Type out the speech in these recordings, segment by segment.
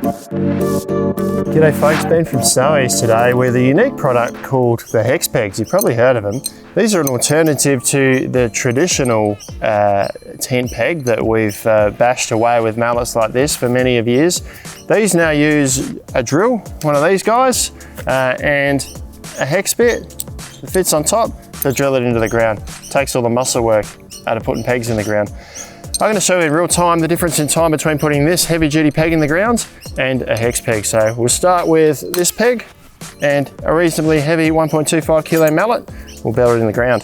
G'day folks, Ben from Snow East today with a unique product called the Hex Pegs. You've probably heard of them. These are an alternative to the traditional tent peg that we've bashed away with mallets like this for many of years. These now use a drill, one of these guys, and a hex bit that fits on top to drill it into the ground. Takes all the muscle work out of putting pegs in the ground. I'm going to show you in real time the difference in time between putting this heavy duty peg in the ground and a hex peg. So we'll start with this peg and a reasonably heavy 1.25 kilo mallet. We'll belt it in the ground.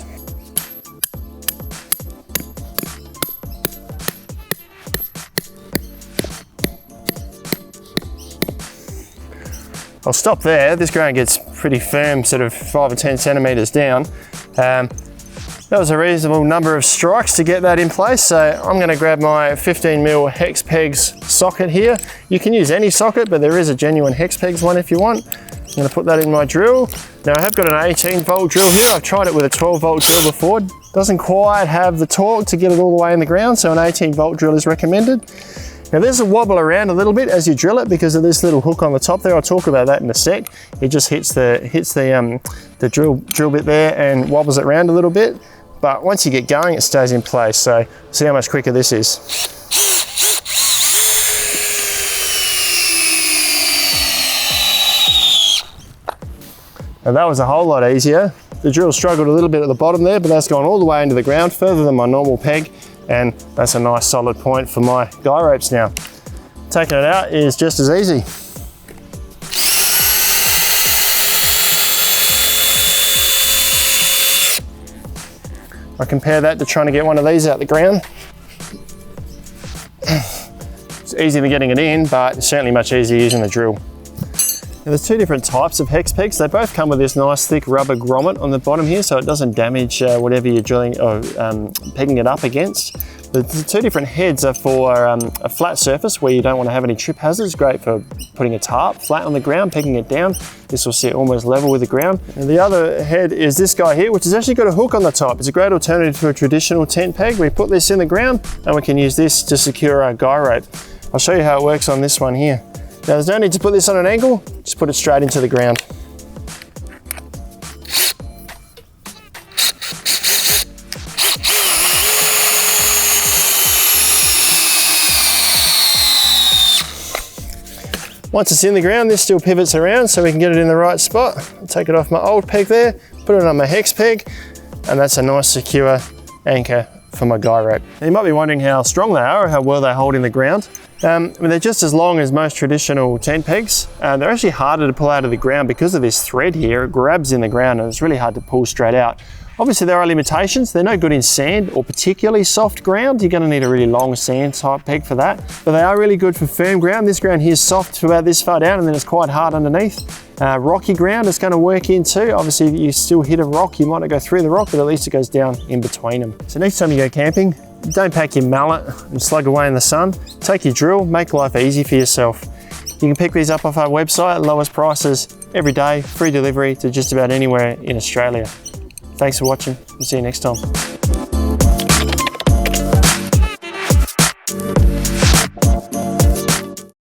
I'll stop there. This ground gets pretty firm, sort of 5 or 10 centimeters down. That was a reasonable number of strikes to get that in place. So I'm going to grab my 15mm Hex Pegs socket here. You can use any socket, but there is a genuine Hex Pegs one if you want. I'm going to put that in my drill. Now I have got an 18-volt drill here. I've tried it with a 12-volt drill before. Doesn't quite have the torque to get it all the way in the ground, so an 18-volt drill is recommended. Now there's a wobble around a little bit as you drill it because of this little hook on the top there. I'll talk about that in a sec. It just hits the drill bit there and wobbles it around a little bit. But once you get going, it stays in place. So see how much quicker this is. And that was a whole lot easier. The drill struggled a little bit at the bottom there, but that's gone all the way into the ground, further than my normal peg. And that's a nice solid point for my guy ropes now. Taking it out is just as easy. I compare that to trying to get one of these out the ground. It's easy than getting it in, but it's certainly much easier using the drill. Now, there's two different types of hex pegs. They both come with this nice thick rubber grommet on the bottom here, so it doesn't damage whatever you're drilling or pegging it up against. The two different heads are for a flat surface where you don't want to have any trip hazards. Great for putting a tarp flat on the ground, pegging it down. This will sit almost level with the ground. And the other head is this guy here, which has actually got a hook on the top. It's a great alternative to a traditional tent peg. We put this in the ground and we can use this to secure our guy rope. I'll show you how it works on this one here. Now there's no need to put this on an angle, just put it straight into the ground. Once it's in the ground, this still pivots around so we can get it in the right spot. I'll take it off my old peg there, put it on my hex peg, and that's a nice secure anchor for my guy rope. Now you might be wondering how strong they are or how well they hold in the ground. I mean, they're just as long as most traditional tent pegs. They're actually harder to pull out of the ground because of this thread here. It grabs in the ground and it's really hard to pull straight out. Obviously there are limitations. They're no good in sand or particularly soft ground. You're going to need a really long sand type peg for that. But they are really good for firm ground. This ground here is soft to about this far down and then it's quite hard underneath. Rocky ground is going to work in too. Obviously if you still hit a rock, you might not go through the rock, but at least it goes down in between them. So next time you go camping, don't pack your mallet and slug away in the sun. Take your drill, make life easy for yourself. You can pick these up off our website, lowest prices every day, free delivery to just about anywhere in Australia. Thanks for watching. We'll see you next time.